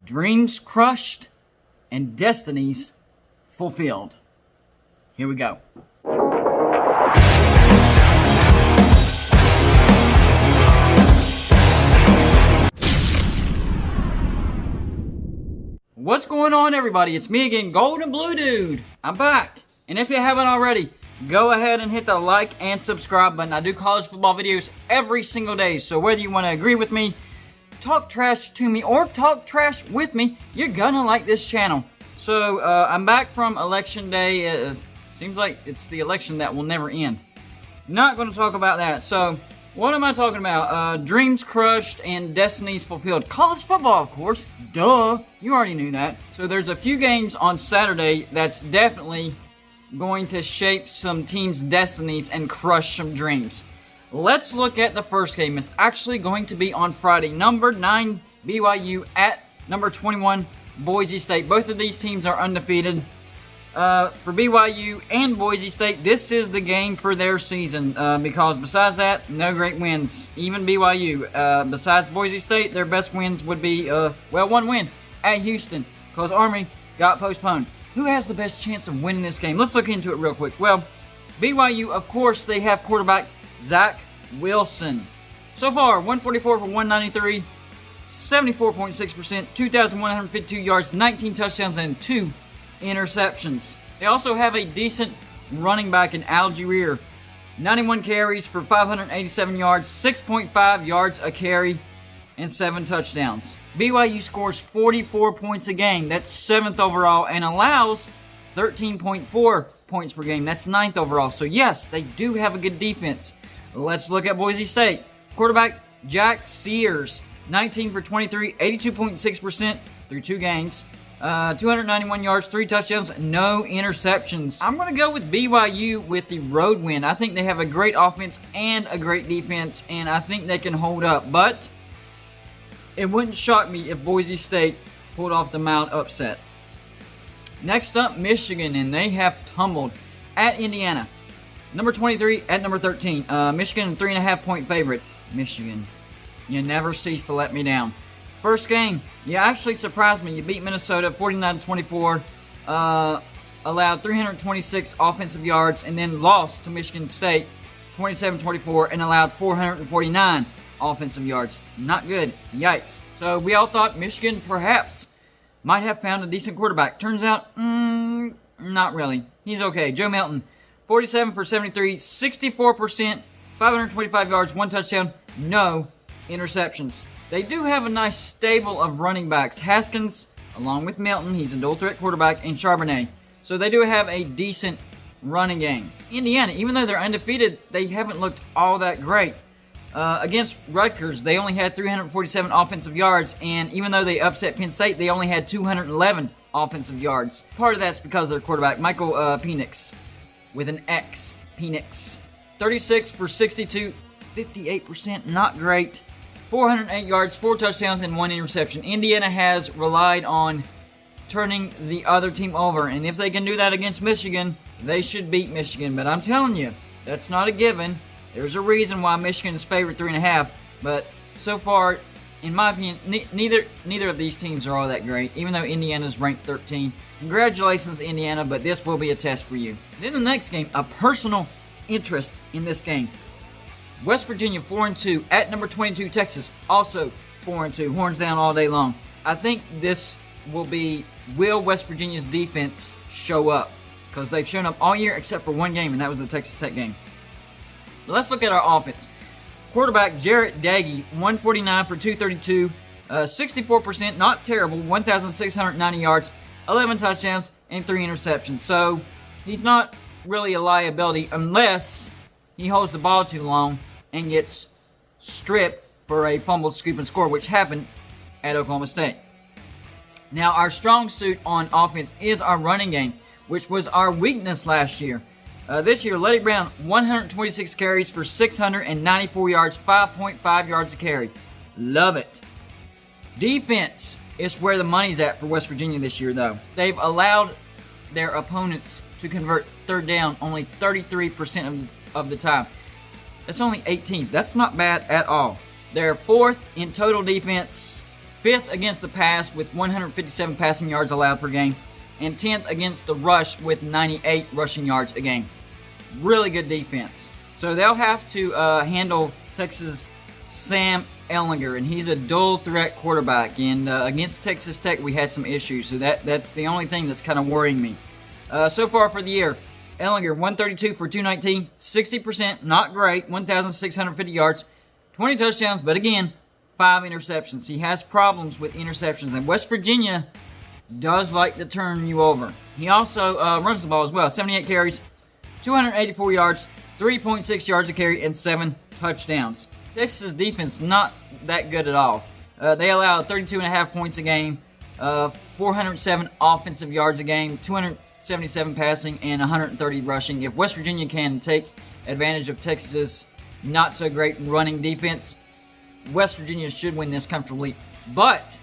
Dreams crushed and destinies fulfilled. Here we go. What's going on, everybody? It's me again, Golden Blue Dude. I'm back. And if you haven't already, go ahead and hit the like and subscribe button. I do college football videos every single day. So whether you want to agree with me, talk trash to me, or talk trash with me, you're gonna like this channel. So I'm back from election day. Seems like it's the election that will never end. Not going to talk about that. So what am I talking about? Dreams crushed and destinies fulfilled. College football, of course. Duh. You already knew that. So there's a few games on Saturday that's definitely going to shape some teams' destinies and crush some dreams. Let's look at the first game. It's actually going to be on Friday. Number 9 BYU at number 21 Boise State. Both of these teams are undefeated. For BYU and Boise State, this is the game for their season because besides that, no great wins. Even BYU, besides Boise State, their best wins would be, one win at Houston because Army got postponed. Who has the best chance of winning this game? Let's look into it real quick. Well, BYU, of course, they have quarterback Zach Wilson. So far, 144 for 193, 74.6%, 2,152 yards, 19 touchdowns, and 2 interceptions. They also have a decent running back in Algier. 91 carries for 587 yards, 6.5 yards a carry, and 7 touchdowns. BYU scores 44 points a game. That's 7th overall and allows 13.4 points per game. That's 9th overall. So yes, they do have a good defense. Let's look at Boise State. Quarterback Jack Sears, 19 for 23, 82.6% through 2 games. 291 yards, 3 touchdowns, no interceptions. I'm going to go with BYU with the road win. I think they have a great offense and a great defense, and I think they can hold up. But it wouldn't shock me if Boise State pulled off the mild upset. Next up, Michigan, and they have tumbled at Indiana. Number 23 at number 13. Michigan, 3.5-point favorite. Michigan, you never cease to let me down. First game, you actually surprised me. You beat Minnesota 49-24, allowed 326 offensive yards, and then lost to Michigan State 27-24 and allowed 449 offensive yards. Not good. Yikes. So we all thought Michigan perhaps might have found a decent quarterback. Turns out, not really. He's okay. Joe Milton, 47 for 73, 64%, 525 yards, 1 touchdown, no interceptions. They do have a nice stable of running backs. Haskins, along with Milton, he's a dual threat quarterback, and Charbonnet. So they do have a decent running game. Indiana, even though they're undefeated, they haven't looked all that great. Against Rutgers, they only had 347 offensive yards, and even though they upset Penn State, they only had 211 offensive yards. Part of that's because of their quarterback, Michael Penix, with an X, Penix. 36 for 62, 58%, not great. 408 yards, 4 touchdowns, and 1 interception. Indiana has relied on turning the other team over, and if they can do that against Michigan, they should beat Michigan. But I'm telling you, that's not a given. There's a reason why Michigan is favored 3.5, but so far, in my opinion, neither of these teams are all that great, even though Indiana's ranked 13. Congratulations, Indiana, but this will be a test for you. Then the next game, a personal interest in this game. West Virginia 4-2 at number 22 Texas, also 4-2, horns down all day long. I think this will West Virginia's defense show up? Because they've shown up all year except for one game, and that was the Texas Tech game. But let's look at our offense. Quarterback Jarrett Daggy, 149 for 232, 64%, not terrible, 1,690 yards, 11 touchdowns, and 3 interceptions. So he's not really a liability unless he holds the ball too long and gets stripped for a fumbled scoop and score, which happened at Oklahoma State. Now, our strong suit on offense is our running game, which was our weakness last year. This year, Letty Brown, 126 carries for 694 yards, 5.5 yards a carry. Love it. Defense is where the money's at for West Virginia this year, though. They've allowed their opponents to convert third down only 33% of the time. That's only 18th. That's not bad at all. They're 4th in total defense, 5th against the pass with 157 passing yards allowed per game, and 10th against the rush with 98 rushing yards a game. Really good defense. So they'll have to handle Texas' Sam Ehlinger, and he's a dual threat quarterback. And against Texas Tech, we had some issues, so that's the only thing that's kind of worrying me. So far for the year, Ehlinger 132 for 219, 60%, not great, 1,650 yards, 20 touchdowns, but again, 5 interceptions. He has problems with interceptions, and West Virginia does like to turn you over. He also runs the ball as well. 78 carries, 284 yards, 3.6 yards a carry, and 7 touchdowns. Texas' defense not that good at all. They allow 32.5 points a game, 407 offensive yards a game, 277 passing, and 130 rushing. If West Virginia can take advantage of Texas' not so great running defense, West Virginia should win this comfortably. But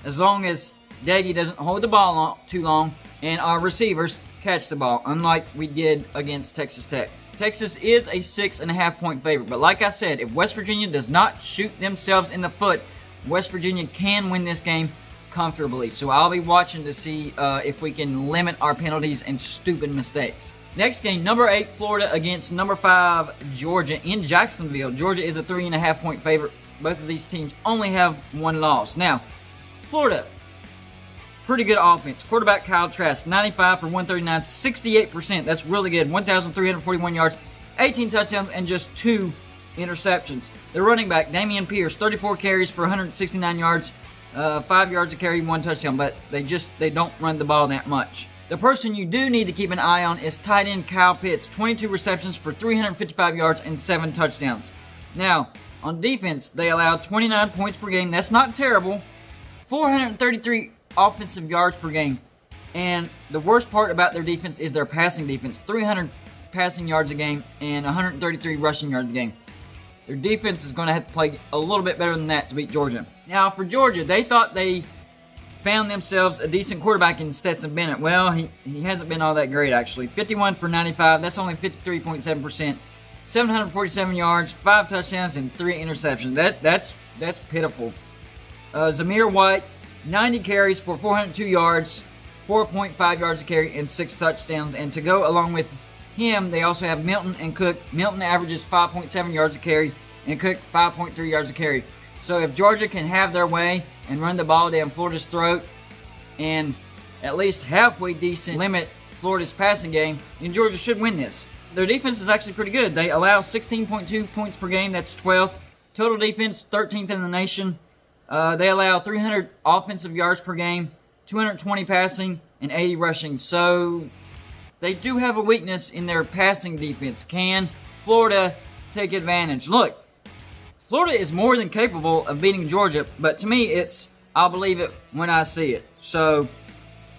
as long as Daggy doesn't hold the ball too long and our receivers catch the ball, unlike we did against Texas Tech. Texas is a 6.5 point favorite, but like I said, if West Virginia does not shoot themselves in the foot, West Virginia can win this game comfortably. So I'll be watching to see if we can limit our penalties and stupid mistakes. Next game, number 8 Florida against number 5 Georgia in Jacksonville. Georgia is a 3.5 point favorite. Both of these teams only have 1 loss. Now, Florida, pretty good offense. Quarterback Kyle Trask, 95 for 139, 68%. That's really good. 1,341 yards, 18 touchdowns, and just 2 interceptions. Their running back, Dameon Pierce, 34 carries for 169 yards, 5 yards a carry, 1 touchdown. But they don't run the ball that much. The person you do need to keep an eye on is tight end Kyle Pitts, 22 receptions for 355 yards and 7 touchdowns. Now, on defense, they allow 29 points per game. That's not terrible. 433 offensive yards per game. And the worst part about their defense is their passing defense. 300 passing yards a game and 133 rushing yards a game. Their defense is going to have to play a little bit better than that to beat Georgia. Now, for Georgia, they thought they found themselves a decent quarterback in Stetson Bennett. Well, he hasn't been all that great, actually. 51 for 95. That's only 53.7%. 747 yards, 5 touchdowns, and 3 interceptions. That's pitiful. Zamir White, 90 carries for 402 yards, 4.5 yards a carry, and 6 touchdowns. And to go along with him, they also have Milton and Cook. Milton averages 5.7 yards a carry, and Cook 5.3 yards a carry. So if Georgia can have their way and run the ball down Florida's throat and at least halfway decent limit Florida's passing game, then Georgia should win this. Their defense is actually pretty good. They allow 16.2 points per game. That's 12th. Total defense, 13th in the nation. They allow 300 offensive yards per game, 220 passing, and 80 rushing. So they do have a weakness in their passing defense. Can Florida take advantage? Look, Florida is more than capable of beating Georgia, but to me, I'll believe it when I see it. So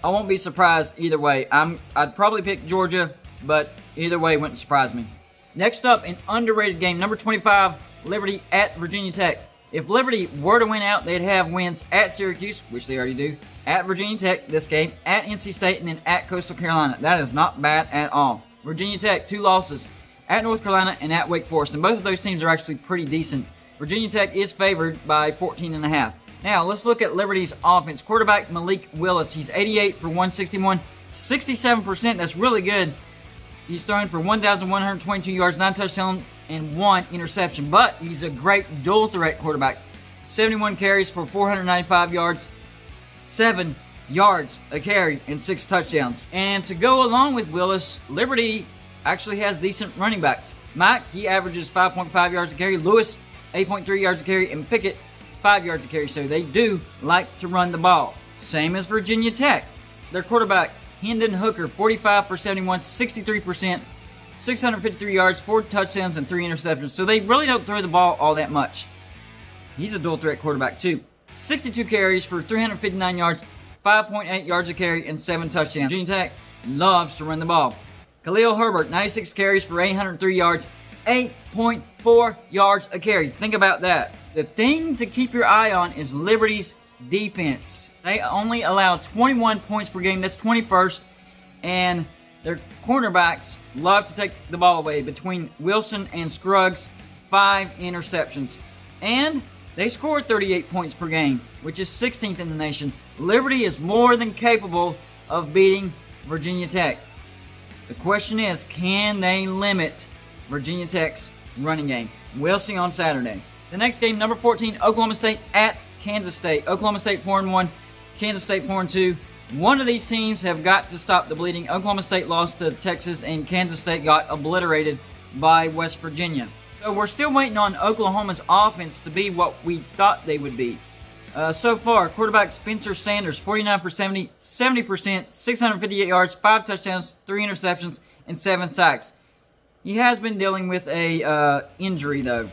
I won't be surprised either way. I'd probably pick Georgia, but either way wouldn't surprise me. Next up, an underrated game, number 25, Liberty at Virginia Tech. If Liberty were to win out, they'd have wins at Syracuse, which they already do, at Virginia Tech this game, at NC State, and then at Coastal Carolina. That is not bad at all. Virginia Tech, 2 losses, at North Carolina and at Wake Forest, and both of those teams are actually pretty decent. Virginia Tech is favored by 14.5. Now, let's look at Liberty's offense. Quarterback Malik Willis, he's 88 for 161, 67%. That's really good. He's throwing for 1,122 yards, 9 touchdowns, and 1 interception. But he's a great dual threat quarterback. 71 carries for 495 yards, 7 yards a carry, and 6 touchdowns. And to go along with Willis, Liberty actually has decent running backs. Mike, he averages 5.5 yards a carry. Lewis, 8.3 yards a carry. And Pickett, 5 yards a carry. So they do like to run the ball. Same as Virginia Tech. Their quarterback, Hendon Hooker, 45 for 71, 63%, 653 yards, 4 touchdowns, and 3 interceptions. So they really don't throw the ball all that much. He's a dual threat quarterback too. 62 carries for 359 yards, 5.8 yards a carry, and 7 touchdowns. Virginia Tech loves to run the ball. Khalil Herbert, 96 carries for 803 yards, 8.4 yards a carry. Think about that. The thing to keep your eye on is Liberty's defense. They only allow 21 points per game. That's 21st. And their cornerbacks love to take the ball away. Between Wilson and Scruggs, 5 interceptions. And They score 38 points per game, which is 16th in the nation. Liberty is more than capable of beating Virginia Tech. The question is, can they limit Virginia Tech's running game? We'll see on Saturday. The next game, number 14, Oklahoma State at Kansas State. Oklahoma State 4-1, Kansas State 4-2. One of these teams have got to stop the bleeding. Oklahoma State lost to Texas, and Kansas State got obliterated by West Virginia. So we're still waiting on Oklahoma's offense to be what we thought they would be. So far, quarterback Spencer Sanders, 49 for 70, 70%, 658 yards, 5 touchdowns, 3 interceptions, and 7 sacks. He has been dealing with a injury, though.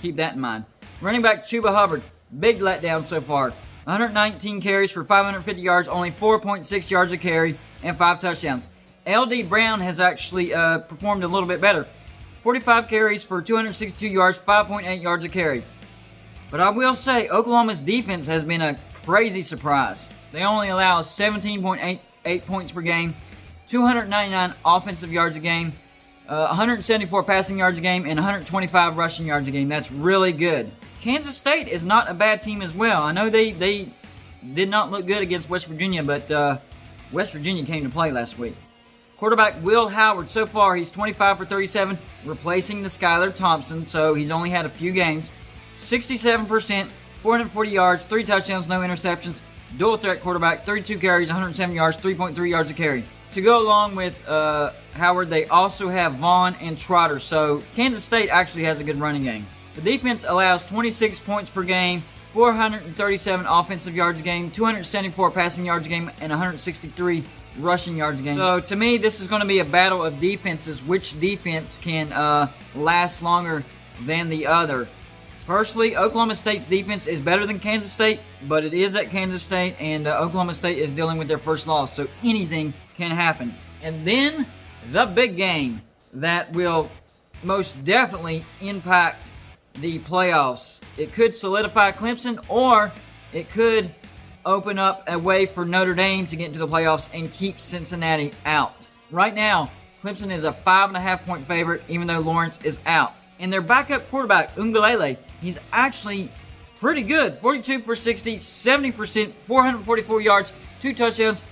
Keep that in mind. Running back Chuba Hubbard, big letdown so far. 119 carries for 550 yards, only 4.6 yards a carry, and 5 touchdowns. L.D. Brown has actually performed a little bit better. 45 carries for 262 yards, 5.8 yards a carry. But I will say, Oklahoma's defense has been a crazy surprise. They only allow 17.88 points per game, 299 offensive yards a game, 174 passing yards a game, and 125 rushing yards a game. That's really good. Kansas State is not a bad team as well. I know they did not look good against West Virginia, but West Virginia came to play last week. Quarterback Will Howard, so far he's 25 for 37, replacing the Skylar Thompson, so he's only had a few games. 67%, 440 yards, 3 touchdowns, no interceptions. Dual threat quarterback, 32 carries, 107 yards, 3.3 yards a carry. To go along with Howard, they also have Vaughn and Trotter, so Kansas State actually has a good running game. The defense allows 26 points per game, 437 offensive yards a game, 274 passing yards a game, and 163 rushing yards a game. So to me, this is going to be a battle of defenses. Which defense can last longer than the other? Personally, Oklahoma State's defense is better than Kansas State, but it is at Kansas State, and Oklahoma State is dealing with their first loss, so anything can happen. And then the big game that will most definitely impact the playoffs. It could solidify Clemson, or it could open up a way for Notre Dame to get into the playoffs and keep Cincinnati out. Right now, Clemson is a 5.5 point favorite, even though Lawrence is out. And their backup quarterback, Ungalele, he's actually pretty good. 42 for 60, 70%, 444 yards, 2 touchdowns,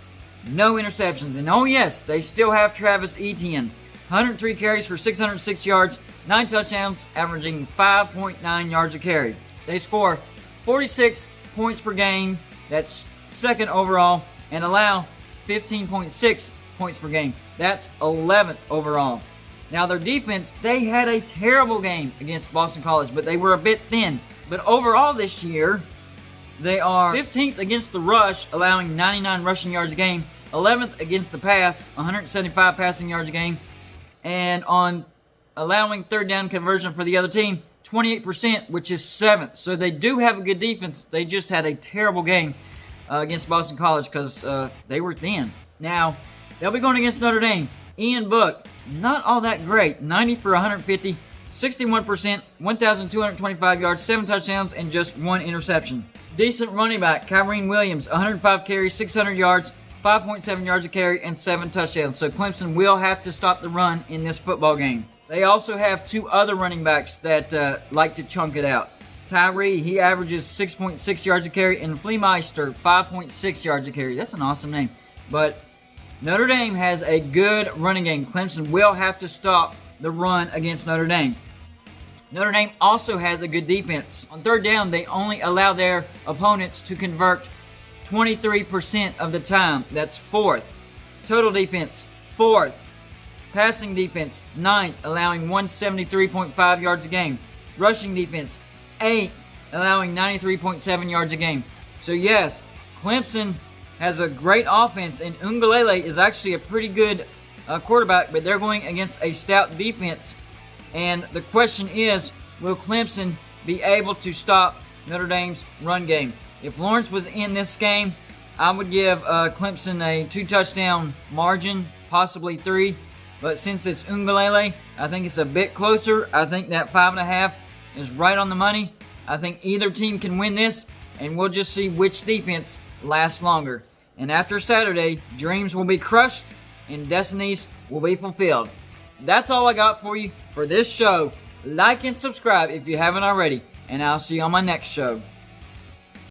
no interceptions. And oh yes, they still have Travis Etienne. 103 carries for 606 yards, 9 touchdowns, averaging 5.9 yards a carry. They score 46 points per game, that's second overall, and allow 15.6 points per game. That's 11th overall. Now their defense, they had a terrible game against Boston College, but they were a bit thin. But overall this year, they are 15th against the rush, allowing 99 rushing yards a game, 11th against the pass, 175 passing yards a game, and on allowing third down conversion for the other team, 28%, which is 7th. So they do have a good defense. They just had a terrible game against Boston College because they were thin. Now, they'll be going against Notre Dame. Ian Book, not all that great. 90 for 150, 61%, 1,225 yards, 7 touchdowns, and just 1 interception. Decent running back, Kyrene Williams, 105 carries, 600 yards, 5.7 yards a carry, and 7 touchdowns. So Clemson will have to stop the run in this football game. They also have 2 other running backs that like to chunk it out. Tyree, he averages 6.6 yards a carry, and Fleemeister, 5.6 yards a carry. That's an awesome name. But Notre Dame has a good running game. Clemson will have to stop the run against Notre Dame. Notre Dame also has a good defense. On third down, they only allow their opponents to convert 23% of the time. That's 4th. Total defense, 4th. Passing defense, 9th, allowing 173.5 yards a game. Rushing defense, 8th, allowing 93.7 yards a game. So yes, Clemson has a great offense, and Ungalele is actually a pretty good quarterback, but they're going against a stout defense. And the question is, will Clemson be able to stop Notre Dame's run game? If Lawrence was in this game, I would give Clemson a 2-touchdown margin, possibly 3. But since it's Ungalele, I think it's a bit closer. I think that 5.5 is right on the money. I think either team can win this, and we'll just see which defense lasts longer. And after Saturday, dreams will be crushed and destinies will be fulfilled. That's all I got for you for this show. Like and subscribe if you haven't already. and I'll see you on my next show.